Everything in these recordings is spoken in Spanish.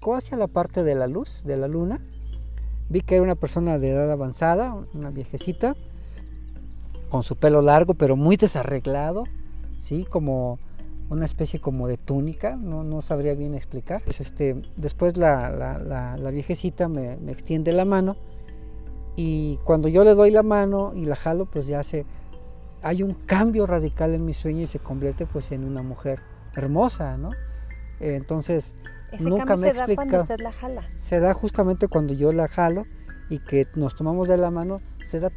hacia la parte de la luz, de la luna. Vi que era una persona de edad avanzada, una viejecita, con su pelo largo, pero muy desarreglado, ¿sí? Como una especie como de túnica, no sabría bien explicar. Pues después la viejecita me extiende la mano, y cuando yo le doy la mano y la jalo, pues hay un cambio radical en mi sueño y se convierte pues en una mujer hermosa, ¿no? Entonces, Ese nunca cambio me he se da cuando explicado. usted la jala. Se da justamente cuando yo la jalo y que nos tomamos de la mano, se da.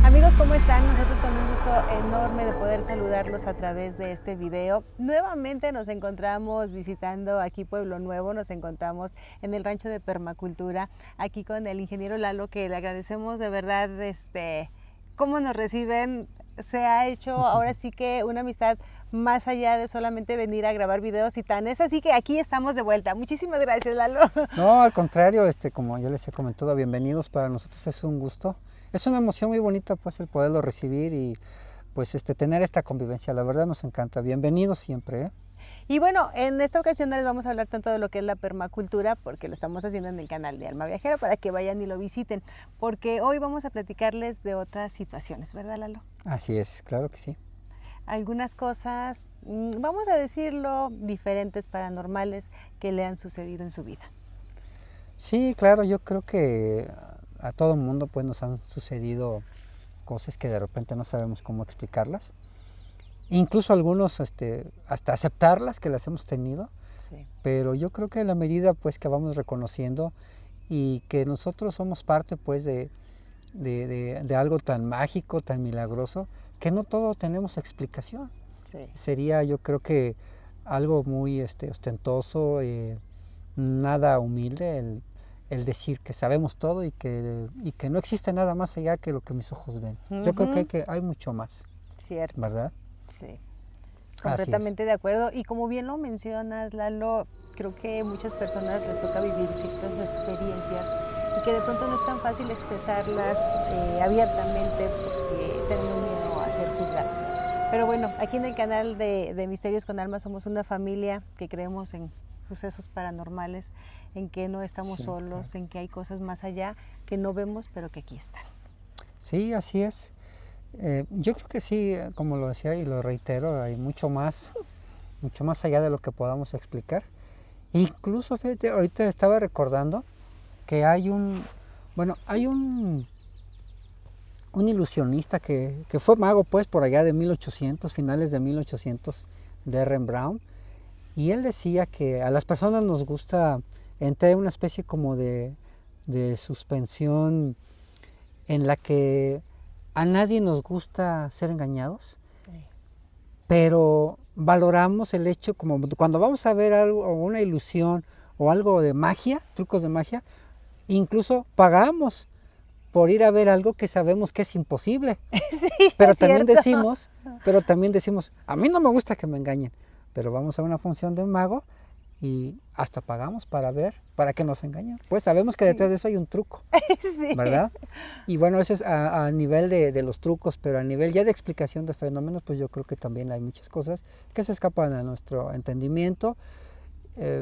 Amigos, ¿cómo están? Nosotros con un gusto enorme de poder saludarlos a través de este video. Nuevamente nos encontramos visitando aquí Pueblo Nuevo, nos encontramos en el rancho de permacultura, aquí con el ingeniero Lalo, que le agradecemos de verdad cómo nos reciben. Se ha hecho ahora sí que una amistad más allá de solamente venir a grabar videos y tan. Es así que aquí estamos de vuelta. Muchísimas gracias, Lalo. No, al contrario, como ya les he comentado, bienvenidos, para nosotros es un gusto. Es una emoción muy bonita pues el poderlo recibir y pues tener esta convivencia, la verdad nos encanta. Bienvenidos siempre, ¿eh? Y bueno, en esta ocasión no les vamos a hablar tanto de lo que es la permacultura, porque lo estamos haciendo en el canal de Alma Viajera para que vayan y lo visiten, porque hoy vamos a platicarles de otras situaciones, ¿verdad, Lalo? Así es, claro que sí. Algunas cosas, vamos a decirlo, diferentes, paranormales, que le han sucedido en su vida. Sí, claro, yo creo que a todo mundo pues nos han sucedido cosas que de repente no sabemos cómo explicarlas. Incluso algunos hasta aceptarlas que las hemos tenido. Sí. Pero yo creo que en la medida pues que vamos reconociendo y que nosotros somos parte pues de algo tan mágico, tan milagroso, que no todo tenemos explicación. Sí. Sería, yo creo que algo muy ostentoso, nada humilde el decir que sabemos todo y que no existe nada más allá que lo que mis ojos ven. Yo creo que hay mucho más. Cierto. ¿Verdad? Sí. Completamente de acuerdo. Y como bien lo mencionas, Lalo, creo que muchas personas les toca vivir ciertas experiencias y que de pronto no es tan fácil expresarlas abiertamente porque tenemos miedo a ser juzgados. Pero bueno, aquí en el canal de Misterios con Alma somos una familia que creemos en sucesos paranormales, en que no estamos solos, claro, en que hay cosas más allá que no vemos, pero que aquí están. Sí, así es. Yo creo que sí, como lo decía y lo reitero, hay mucho más allá de lo que podamos explicar. Incluso, fíjate, ahorita estaba recordando que hay un ilusionista que fue mago pues por allá de 1800, finales de 1800, de Rembrandt, y él decía que a las personas nos gusta entrar en una especie como de suspensión en la que a nadie nos gusta ser engañados, sí, pero valoramos el hecho, como cuando vamos a ver algo, o una ilusión, o algo de magia, trucos de magia, incluso pagamos por ir a ver algo que sabemos que es imposible. Sí, pero es también cierto. decimos, a mí no me gusta que me engañen, pero vamos a una función de un mago y hasta pagamos para ver, para que nos engañen. Pues sabemos que detrás de eso hay un truco, sí, ¿verdad? Y bueno, eso es a nivel de los trucos, pero a nivel ya de explicación de fenómenos, pues yo creo que también hay muchas cosas que se escapan a nuestro entendimiento.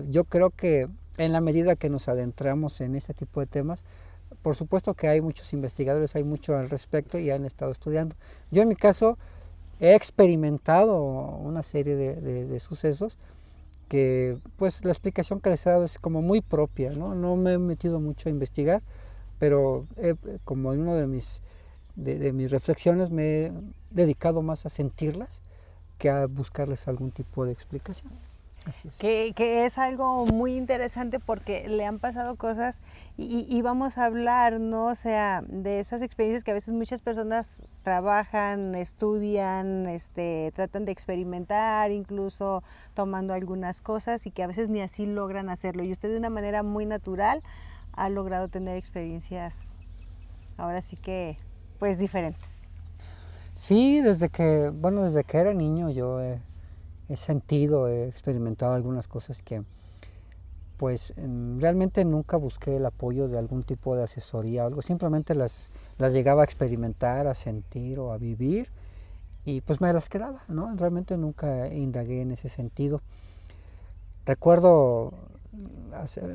Yo creo que en la medida que nos adentramos en este tipo de temas, por supuesto que hay muchos investigadores, hay mucho al respecto y han estado estudiando. Yo en mi caso he experimentado una serie de sucesos que pues la explicación que les he dado es como muy propia, ¿no? No me he metido mucho a investigar, pero como en una de mis reflexiones me he dedicado más a sentirlas que a buscarles algún tipo de explicación. Así es. Que es algo muy interesante porque le han pasado cosas y vamos a hablar, ¿no? O sea, de esas experiencias que a veces muchas personas trabajan, estudian, tratan de experimentar, incluso tomando algunas cosas y que a veces ni así logran hacerlo. Y usted de una manera muy natural ha logrado tener experiencias, ahora sí que, pues diferentes. Sí, desde que era niño yo he sentido, he experimentado algunas cosas que pues realmente nunca busqué el apoyo de algún tipo de asesoría o algo, simplemente las llegaba a experimentar, a sentir o a vivir y pues me las quedaba, ¿no? Realmente nunca indagué en ese sentido. Recuerdo,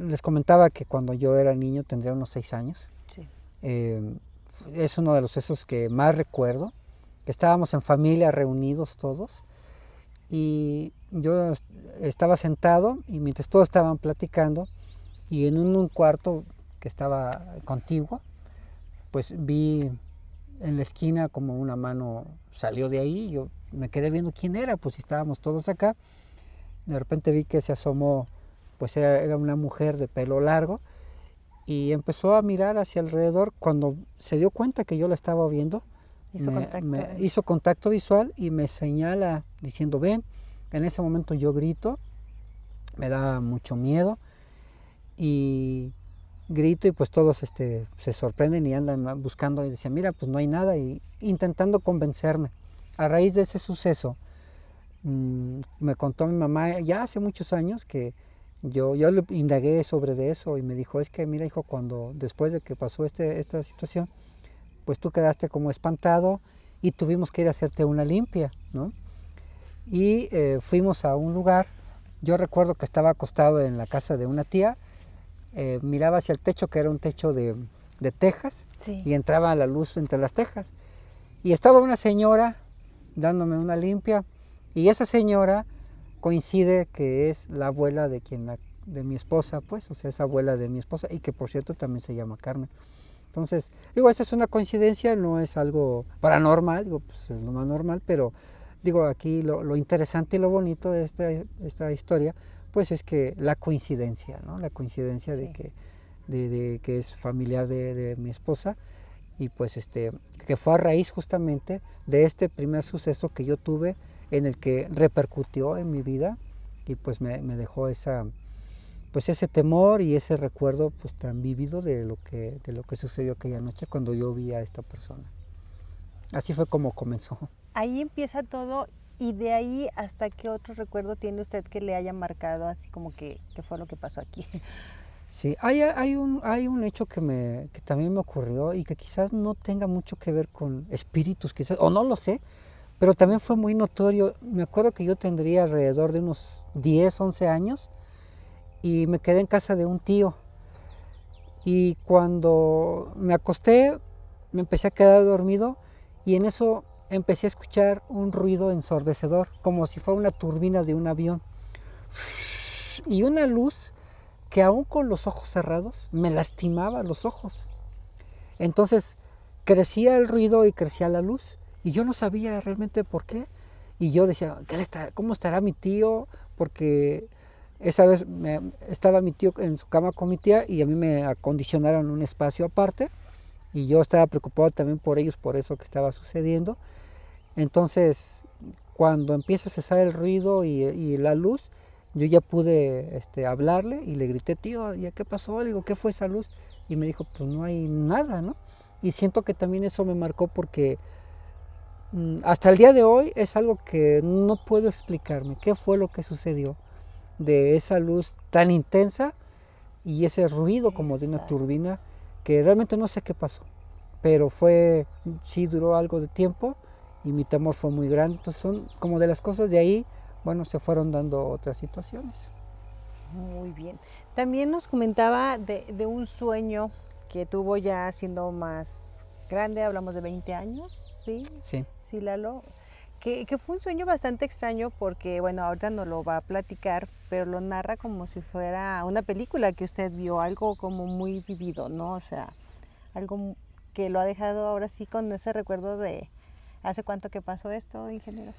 les comentaba que cuando yo era niño, tendría unos 6 años. Sí. Es uno de los sucesos que más recuerdo. Estábamos en familia reunidos todos y yo estaba sentado y mientras todos estaban platicando y en un cuarto que estaba contiguo, pues vi en la esquina como una mano salió de ahí, yo me quedé viendo quién era, pues estábamos todos acá, de repente vi que se asomó, pues era una mujer de pelo largo y empezó a mirar hacia alrededor. Cuando se dio cuenta que yo la estaba viendo, hizo contacto visual y me señala diciendo ven. En ese momento yo grito, me da mucho miedo y grito y pues todos se sorprenden y andan buscando y decían mira pues no hay nada y intentando convencerme. A raíz de ese suceso me contó mi mamá ya hace muchos años que yo le indagué sobre de eso y me dijo es que mira hijo cuando después de que pasó esta situación pues tú quedaste como espantado y tuvimos que ir a hacerte una limpia, ¿no? Y fuimos a un lugar, yo recuerdo que estaba acostado en la casa de una tía, miraba hacia el techo que era un techo de tejas sí. Y entraba la luz entre las tejas y estaba una señora dándome una limpia y esa señora coincide que es la abuela de mi esposa, pues, o sea, es abuela de mi esposa y que por cierto también se llama Carmen. Entonces, digo, esta es una coincidencia, no es algo paranormal, digo, pues es lo más normal, pero digo, aquí lo interesante y lo bonito de esta historia, pues es que la coincidencia, ¿no? La coincidencia de que es familiar de mi esposa y pues que fue a raíz justamente de este primer suceso que yo tuve en el que repercutió en mi vida y pues me dejó ese temor y ese recuerdo pues tan vívido de lo que sucedió aquella noche cuando yo vi a esta persona. Así fue como comenzó. Ahí empieza todo y de ahí hasta qué otro recuerdo tiene usted que le haya marcado así como que fue lo que pasó aquí. Sí, hay un hecho que también me ocurrió y que quizás no tenga mucho que ver con espíritus, quizás, o no lo sé, pero también fue muy notorio. Me acuerdo que yo tendría alrededor de unos 10, 11 años y me quedé en casa de un tío. Y cuando me acosté, me empecé a quedar dormido y en eso empecé a escuchar un ruido ensordecedor, como si fuera una turbina de un avión. Y una luz que aún con los ojos cerrados me lastimaba los ojos. Entonces crecía el ruido y crecía la luz y yo no sabía realmente por qué. Y yo decía, ¿cómo estará mi tío? Porque esa vez estaba mi tío en su cama con mi tía y a mí me acondicionaron un espacio aparte y yo estaba preocupado también por ellos, por eso que estaba sucediendo. Entonces, cuando empieza a cesar el ruido y la luz, yo ya pude hablarle y le grité, tío, ¿ya qué pasó? Le digo, ¿qué fue esa luz? Y me dijo, pues no hay nada, ¿no? Y siento que también eso me marcó porque hasta el día de hoy es algo que no puedo explicarme. ¿Qué fue lo que sucedió de esa luz tan intensa y ese ruido como de una turbina que realmente no sé qué pasó? Pero sí duró algo de tiempo y mi temor fue muy grande. Entonces son como de las cosas de ahí, bueno, se fueron dando otras situaciones. Muy bien. También nos comentaba de un sueño que tuvo ya siendo más grande, hablamos de 20 años, ¿sí? Sí. Sí, Lalo. Que fue un sueño bastante extraño porque, bueno, ahorita nos lo va a platicar, pero lo narra como si fuera una película que usted vio, algo como muy vivido, ¿no? O sea, algo que lo ha dejado ahora sí con ese recuerdo de ¿hace cuánto que pasó esto, ingeniero?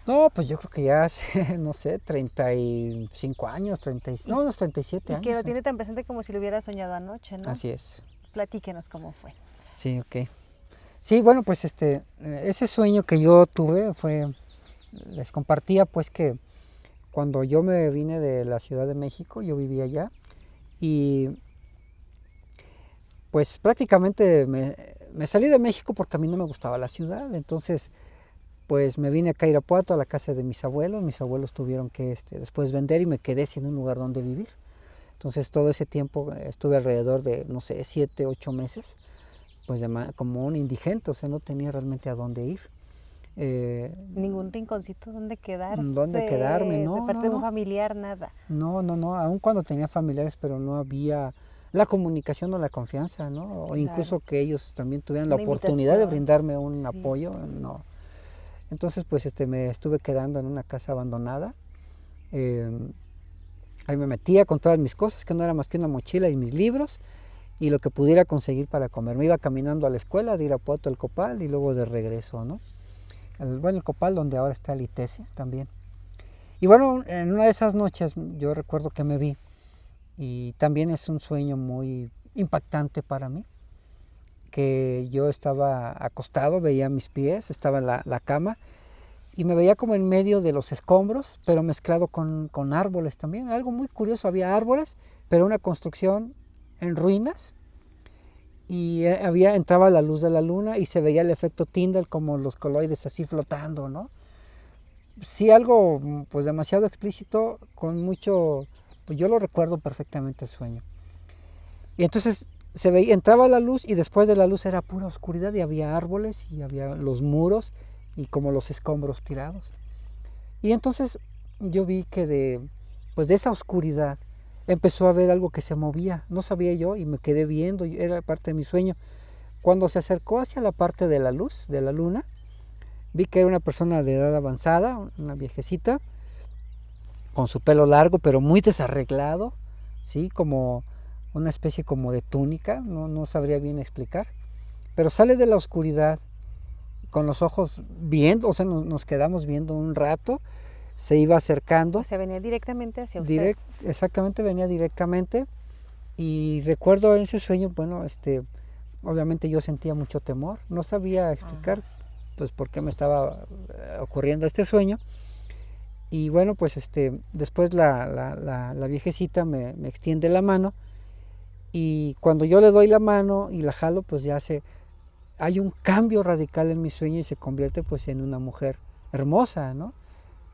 No, pues yo creo que ya hace, no sé, 35 años, unos 37 años. Y que lo tiene tan presente como si lo hubiera soñado anoche, ¿no? Así es. Platíquenos cómo fue. Sí, ok. Sí, bueno, pues ese sueño que yo tuve les compartía pues que cuando yo me vine de la Ciudad de México, yo vivía allá y pues prácticamente me salí de México porque a mí no me gustaba la ciudad, entonces pues me vine acá a Irapuato, a la casa de mis abuelos tuvieron que después vender y me quedé sin un lugar donde vivir. Entonces todo ese tiempo estuve alrededor de, no sé, 7, 8 meses, pues como un indigente, o sea, no tenía realmente a dónde ir. Ningún rinconcito donde quedarse. ¿Dónde quedarme? No, de parte no, de un no. familiar, nada. No, no, no, aun cuando tenía familiares, pero no había la comunicación o la confianza, ¿no? O incluso que ellos también tuvieran la oportunidad de brindarme un apoyo, no. Entonces, pues me estuve quedando en una casa abandonada. Ahí me metía con todas mis cosas, que no era más que una mochila y mis libros, y lo que pudiera conseguir para comer. Me iba caminando a la escuela de Irapuato al Copal y luego de regreso, ¿no? El Copal, donde ahora está el ITESE también. Y bueno, en una de esas noches yo recuerdo que me vi, y también es un sueño muy impactante para mí, que yo estaba acostado, veía mis pies, estaba en la cama, y me veía como en medio de los escombros, pero mezclado con árboles también. Algo muy curioso, había árboles, pero una construcción en ruinas, y entraba la luz de la luna y se veía el efecto Tyndall, como los coloides así flotando, ¿no? Sí, algo pues demasiado explícito, con mucho, pues yo lo recuerdo perfectamente el sueño. Y entonces entraba la luz, y después de la luz era pura oscuridad, y había árboles y había los muros y como los escombros tirados. Y entonces yo vi que de esa oscuridad empezó a ver algo que se movía. No sabía yo, y me quedé viendo, y era parte de mi sueño. Cuando se acercó hacia la parte de la luz, de la luna, vi que era una persona de edad avanzada, una viejecita, con su pelo largo, pero muy desarreglado, ¿sí? Como una especie como de túnica, no sabría bien explicar. Pero sale de la oscuridad, con los ojos viendo, o sea, nos quedamos viendo un rato, se iba acercando. O sea, venía directamente hacia usted. Exactamente, venía directamente. Y recuerdo en ese sueño, bueno, obviamente yo sentía mucho temor, no sabía explicar pues por qué me estaba ocurriendo este sueño. Y bueno, pues después la viejecita me extiende la mano, y cuando yo le doy la mano y la jalo, pues ya hay un cambio radical en mi sueño, y se convierte pues en una mujer hermosa, ¿no?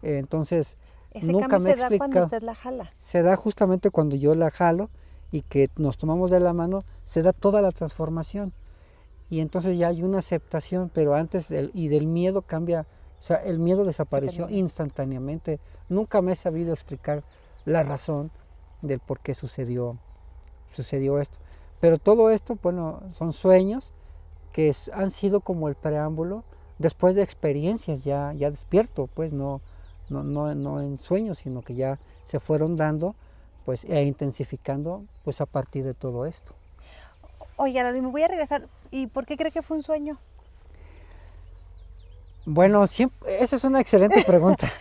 Entonces, ese nunca me he explicado. ¿Se da cuando usted la jala? Se da justamente cuando yo la jalo y que nos tomamos de la mano, se da toda la transformación. Y entonces ya hay una aceptación, pero antes del miedo cambia, o sea, el miedo desapareció instantáneamente. Nunca me he sabido explicar la razón del por qué sucedió esto. Pero todo esto, bueno, son sueños que han sido como el preámbulo después de experiencias ya despierto, pues no en sueños, sino que ya se fueron dando, pues, e intensificando, pues, a partir de todo esto. Oiga, me voy a regresar. ¿Y por qué cree que fue un sueño? Bueno, esa es una excelente pregunta.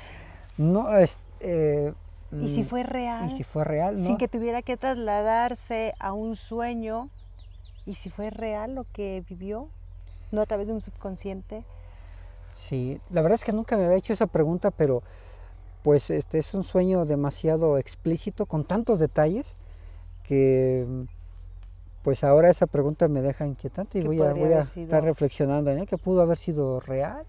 No, ¿y si fue real? ¿Y si fue real? ¿No? Sin que tuviera que trasladarse a un sueño. ¿Y si fue real lo que vivió? ¿No a través de un subconsciente? Sí, la verdad es que nunca me había hecho esa pregunta, pero pues es un sueño demasiado explícito, con tantos detalles, que pues ahora esa pregunta me deja inquietante, y voy a estar reflexionando en que pudo haber sido real,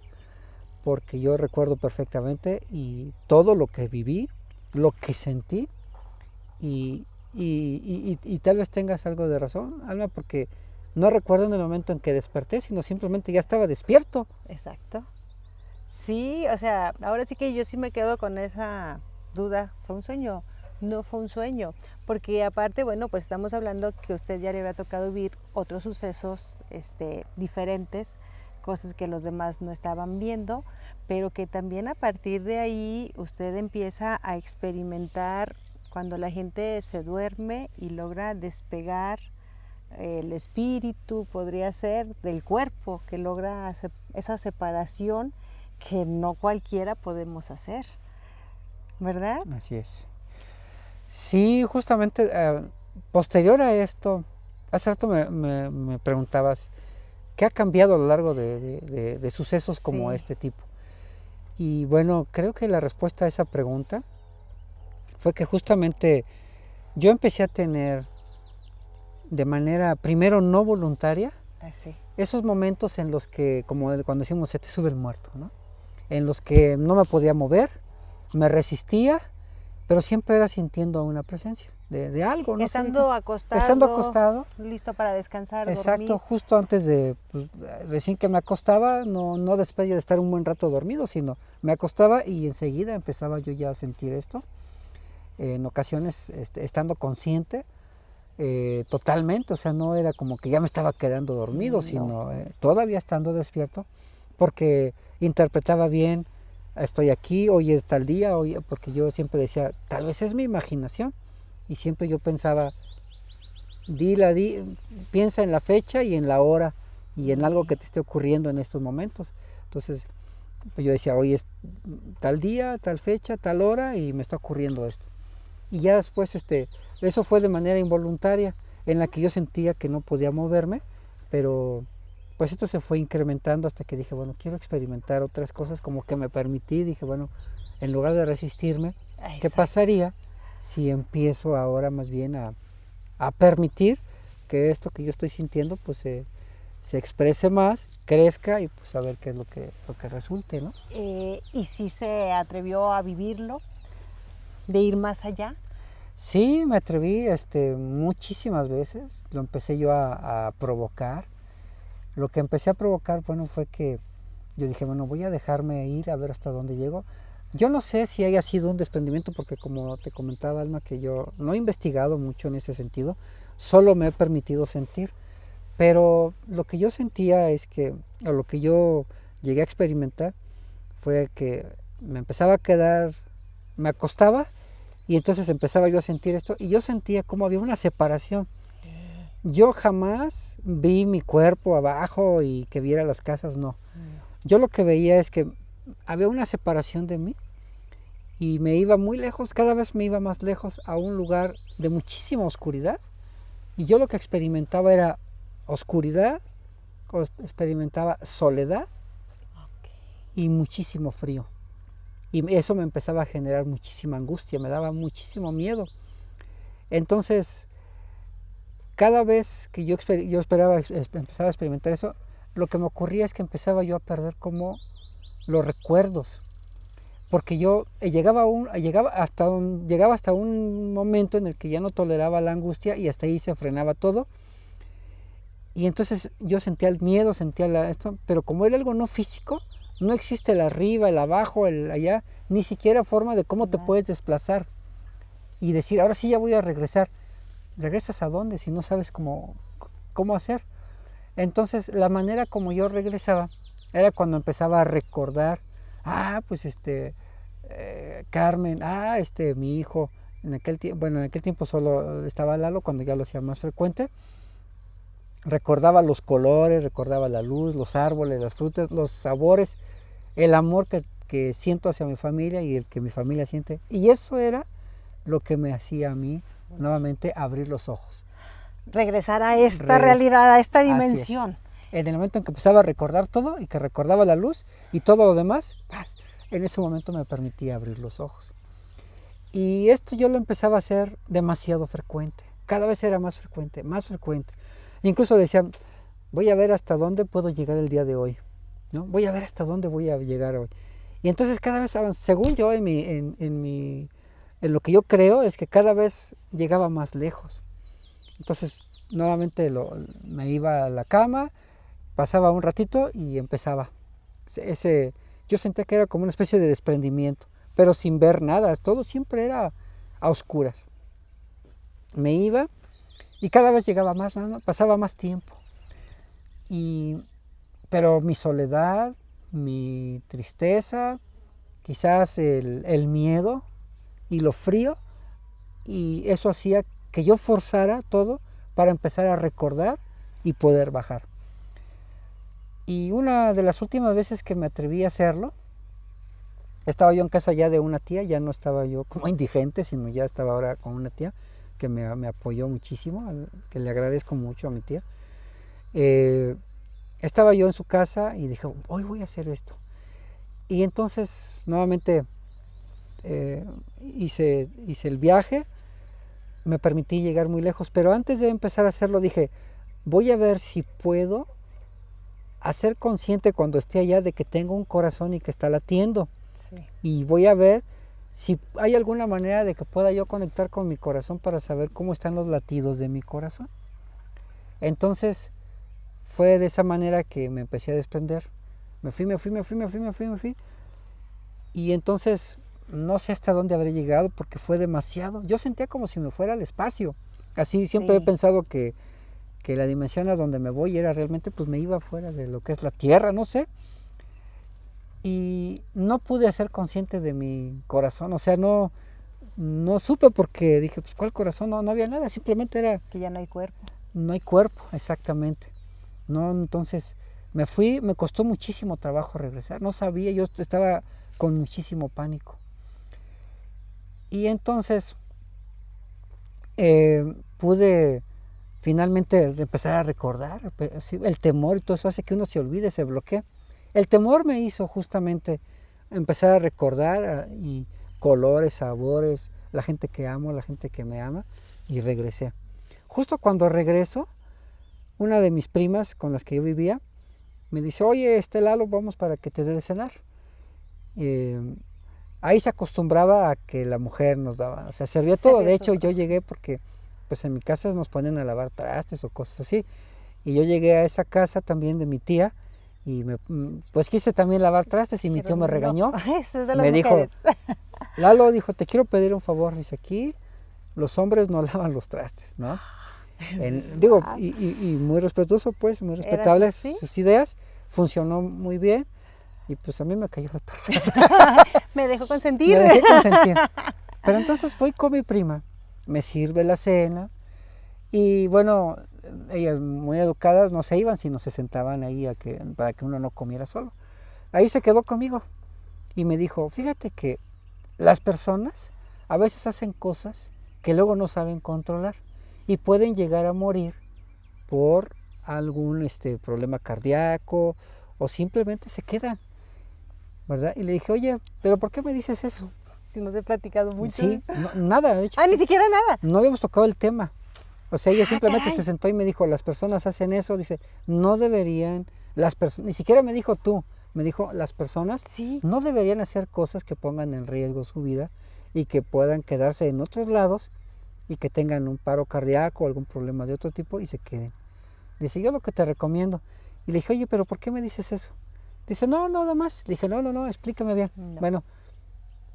porque yo recuerdo perfectamente y todo lo que viví, lo que sentí, y tal vez tengas algo de razón, Alma, porque no recuerdo en el momento en que desperté, sino simplemente ya estaba despierto. Exacto. Sí, o sea, ahora sí que yo sí me quedo con esa duda. ¿Fue un sueño? No fue un sueño, porque aparte, bueno, pues estamos hablando que usted ya le había tocado vivir otros sucesos diferentes, cosas que los demás no estaban viendo, pero que también a partir de ahí usted empieza a experimentar cuando la gente se duerme y logra despegar el espíritu, podría ser, del cuerpo, que logra esa separación que no cualquiera podemos hacer, ¿verdad? Así es. Sí, justamente posterior a esto, hace rato me preguntabas, ¿qué ha cambiado a lo largo de sucesos como este tipo? Y bueno, creo que la respuesta a esa pregunta fue que justamente yo empecé a tener de manera, primero, no voluntaria, esos momentos en los que, como cuando decimos, se te sube el muerto, ¿no? En los que no me podía mover, me resistía, pero siempre era sintiendo una presencia. de algo, no Estando sé. acostado. Estando acostado. Listo para descansar, Exacto, dormir. justo antes de, pues, recién que me acostaba, no después de estar un buen rato dormido, sino me acostaba y enseguida empezaba yo ya a sentir esto. En ocasiones estando consciente totalmente, o sea, no era como que ya me estaba quedando dormido, sino todavía estando despierto, porque interpretaba bien, estoy aquí, hoy es tal día, hoy, porque yo siempre decía, tal vez es mi imaginación, y siempre yo pensaba, piensa en la fecha y en la hora, y en algo que te esté ocurriendo en estos momentos. Entonces, pues yo decía, hoy es tal día, tal fecha, tal hora, y me está ocurriendo esto. Y ya después, eso fue de manera involuntaria, en la que yo sentía que no podía moverme, pero pues esto se fue incrementando hasta que dije, bueno, quiero experimentar otras cosas, como que me permití, dije, bueno, en lugar de resistirme, ¿qué pasaría si empiezo ahora más bien a permitir que esto que yo estoy sintiendo, pues se exprese más, crezca y pues a ver qué es lo que resulte, ¿no? ¿Y si se atrevió a vivirlo, de ir más allá? Sí, me atreví muchísimas veces, lo empecé yo a provocar. Lo que empecé a provocar, bueno, fue que yo dije, bueno, voy a dejarme ir a ver hasta dónde llego. Yo no sé si haya sido un desprendimiento, porque como te comentaba, Alma, que yo no he investigado mucho en ese sentido, solo me he permitido sentir. Pero lo que yo sentía es que, o lo que yo llegué a experimentar, fue que me empezaba a quedar, me acostaba y entonces empezaba yo a sentir esto y yo sentía como había una separación. Yo jamás vi mi cuerpo abajo y que viera las casas, no. Yo lo que veía es que había una separación de mí y me iba muy lejos, cada vez me iba más lejos a un lugar de muchísima oscuridad y yo lo que experimentaba era oscuridad, experimentaba soledad y muchísimo frío. Y eso me empezaba a generar muchísima angustia, me daba muchísimo miedo. Entonces, cada vez que yo empezaba a experimentar eso, lo que me ocurría es que empezaba yo a perder como los recuerdos. Porque yo llegaba hasta un momento en el que ya no toleraba la angustia y hasta ahí se frenaba todo. Y entonces yo sentía el miedo, esto, pero como era algo no físico, no existe el arriba, el abajo, el allá, ni siquiera forma de cómo te puedes desplazar y decir, ahora sí ya voy a regresar. ¿Regresas a dónde si no sabes cómo hacer? Entonces la manera como yo regresaba era cuando empezaba a recordar, pues Carmen, mi hijo, en aquel tiempo solo estaba Lalo, cuando ya lo hacía más frecuente. Recordaba los colores, recordaba la luz, los árboles, las frutas, los sabores, el amor que siento hacia mi familia y el que mi familia siente. Y eso era lo que me hacía a mí nuevamente abrir los ojos. Regresar a esta realidad, a esta dimensión. En el momento en que empezaba a recordar todo y que recordaba la luz y todo lo demás, en ese momento me permitía abrir los ojos. Y esto yo lo empezaba a hacer demasiado frecuente. Cada vez era más frecuente, más frecuente. Incluso decía, voy a ver hasta dónde puedo llegar el día de hoy, ¿no? Voy a ver hasta dónde voy a llegar hoy. Y entonces cada vez, según yo, en lo que yo creo, es que cada vez llegaba más lejos. Entonces, nuevamente me iba a la cama, pasaba un ratito y empezaba. Yo sentía que era como una especie de desprendimiento, pero sin ver nada, todo siempre era a oscuras. Me iba y cada vez llegaba más, pasaba más tiempo. Pero mi soledad, mi tristeza, quizás el miedo y lo frío, y eso hacía que yo forzara todo para empezar a recordar y poder bajar. Y una de las últimas veces que me atreví a hacerlo, estaba yo en casa ya de una tía, ya no estaba yo como indigente, sino ya estaba ahora con una tía que me apoyó muchísimo, que le agradezco mucho a mi tía. Estaba yo en su casa y dije, hoy voy a hacer esto. Y entonces nuevamente hice el viaje, me permití llegar muy lejos, pero antes de empezar a hacerlo dije, voy a ver si puedo hacer consciente cuando esté allá de que tengo un corazón y que está latiendo. Sí. Y voy a ver si hay alguna manera de que pueda yo conectar con mi corazón para saber cómo están los latidos de mi corazón. Entonces fue de esa manera que me empecé a desprender. Me fui. Y entonces no sé hasta dónde habré llegado porque fue demasiado. Yo sentía como si me fuera al espacio. Así siempre he pensado que la dimensión a donde me voy era realmente, pues me iba fuera de lo que es la Tierra, no sé. Y no pude ser consciente de mi corazón, o sea, no supe porque dije, pues ¿cuál corazón? No había nada, simplemente era... Es que ya no hay cuerpo. No hay cuerpo, exactamente. No, entonces me fui, me costó muchísimo trabajo regresar, no sabía, yo estaba con muchísimo pánico. Y entonces pude finalmente empezar a recordar, el temor y todo eso hace que uno se olvide, se bloquee. El temor me hizo justamente empezar a recordar y colores, sabores, la gente que amo, la gente que me ama, y regresé. Justo cuando regreso, una de mis primas con las que yo vivía me dice, oye, Lalo, vamos para que te dé de cenar. Ahí se acostumbraba a que la mujer nos daba, o sea, servía todo. De hecho, yo llegué porque pues en mi casa nos ponen a lavar trastes o cosas así. Y yo llegué a esa casa también de mi tía y pues quise también lavar trastes y mi tío me regañó. Eso es de las me mujeres. Dijo, Lalo, dijo, te quiero pedir un favor. Dice, aquí los hombres no lavan los trastes, ¿no? Digo, y muy respetuoso, pues, muy respetables sus ideas. Funcionó muy bien. Y pues a mí me cayó de perlas. Me dejó consentir. Me dejé consentir. Pero entonces fui con mi prima, me sirve la cena y bueno, ellas muy educadas no se iban, sino se sentaban ahí para que uno no comiera solo. Ahí se quedó conmigo y me dijo, fíjate que las personas a veces hacen cosas que luego no saben controlar y pueden llegar a morir por algún problema cardíaco o simplemente se quedan, ¿verdad? Y le dije, oye, ¿pero por qué me dices eso? Si no te he platicado mucho. Sí, nada, de hecho. Ni siquiera nada. No habíamos tocado el tema. O sea, ella simplemente se sentó y me dijo, las personas hacen eso, dice, no deberían, las personas, ni siquiera me dijo tú, me dijo, las personas no deberían hacer cosas que pongan en riesgo su vida y que puedan quedarse en otros lados y que tengan un paro cardíaco o algún problema de otro tipo y se queden. Dice, yo lo que te recomiendo. Y le dije, oye, ¿pero por qué me dices eso? Dice, no, nada más. Le dije, no, explícame bien. No. Bueno,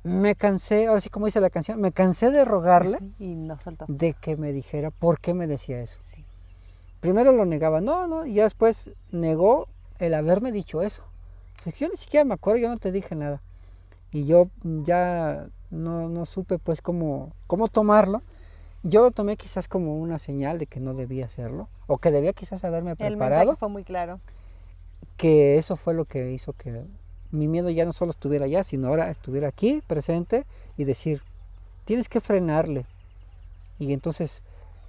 me cansé, ahora sí como dice la canción, me cansé de rogarle y no soltó. De que me dijera por qué me decía eso. Sí. Primero lo negaba, no, y ya después negó el haberme dicho eso. O sea, yo ni siquiera me acuerdo, yo no te dije nada. Y yo ya no supe pues cómo tomarlo. Yo lo tomé quizás como una señal de que no debía hacerlo, o que debía quizás haberme preparado. El mensaje fue muy claro. Que eso fue lo que hizo que mi miedo ya no solo estuviera allá, sino ahora estuviera aquí, presente, y decir, tienes que frenarle. Y entonces,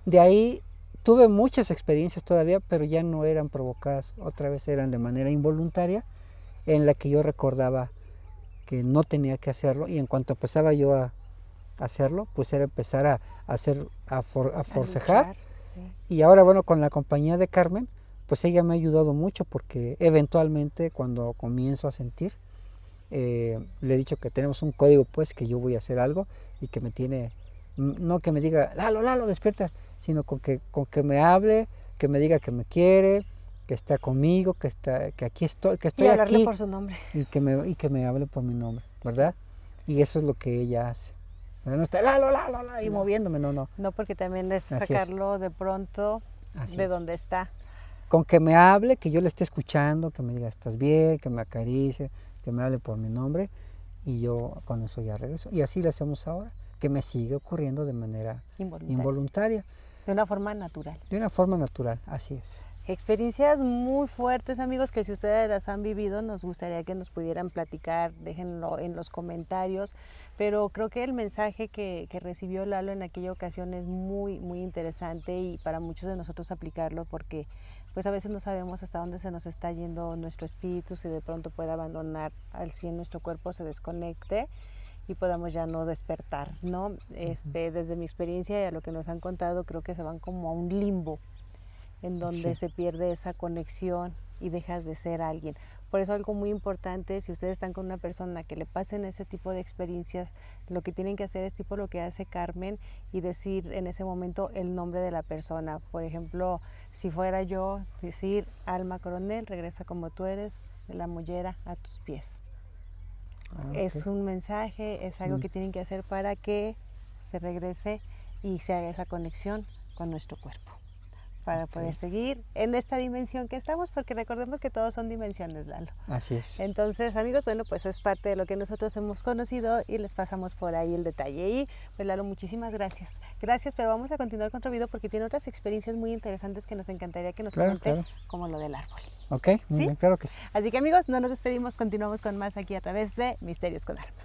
de ahí tuve muchas experiencias todavía, pero ya no eran provocadas, otra vez eran de manera involuntaria, en la que yo recordaba que no tenía que hacerlo, y en cuanto empezaba yo a hacerlo, pues era empezar a forcejar. Luchar, sí. Y ahora, bueno, con la compañía de Carmen, pues ella me ha ayudado mucho porque eventualmente cuando comienzo a sentir, le he dicho que tenemos un código, pues que yo voy a hacer algo y que me tiene, no que me diga, Lalo, despierta, sino con que me hable, que me diga que me quiere, que está conmigo, que aquí estoy, que estoy y hablarle aquí. Por su nombre. Y que me hable por mi nombre, ¿verdad? Sí. Y eso es lo que ella hace. No está Lalo, y moviéndome, no. No, porque también es sacarlo de pronto de donde está. Con que me hable, que yo le esté escuchando, que me diga estás bien, que me acaricie, que me hable por mi nombre y yo con eso ya regreso. Y así lo hacemos ahora, que me sigue ocurriendo de manera involuntaria. De una forma natural. De una forma natural, así es. Experiencias muy fuertes, amigos, que si ustedes las han vivido, nos gustaría que nos pudieran platicar, déjenlo en los comentarios, pero creo que el mensaje que recibió Lalo en aquella ocasión es muy, muy interesante y para muchos de nosotros aplicarlo porque pues a veces no sabemos hasta dónde se nos está yendo nuestro espíritu, si de pronto puede abandonar al 100 nuestro cuerpo, se desconecte y podamos ya no despertar, ¿no? Desde mi experiencia y a lo que nos han contado, creo que se van como a un limbo, en donde se pierde esa conexión y dejas de ser alguien. Por eso algo muy importante, si ustedes están con una persona que le pasen ese tipo de experiencias, lo que tienen que hacer es tipo lo que hace Carmen y decir en ese momento el nombre de la persona. Por ejemplo, si fuera yo, decir: Alma Coronel, regresa como tú eres, de la mollera a tus pies. Okay. Es un mensaje, es algo que tienen que hacer para que se regrese y se haga esa conexión con nuestro cuerpo, para poder seguir en esta dimensión que estamos, porque recordemos que todos son dimensiones, Lalo. Así es. Entonces, amigos, bueno, pues es parte de lo que nosotros hemos conocido y les pasamos por ahí el detalle. Y pues, Lalo, muchísimas gracias. Gracias, pero vamos a continuar con otro video porque tiene otras experiencias muy interesantes que nos encantaría que nos cuente, como lo del árbol. Ok, muy bien, claro que sí. Así que, amigos, no nos despedimos, continuamos con más aquí a través de Misterios con Alma.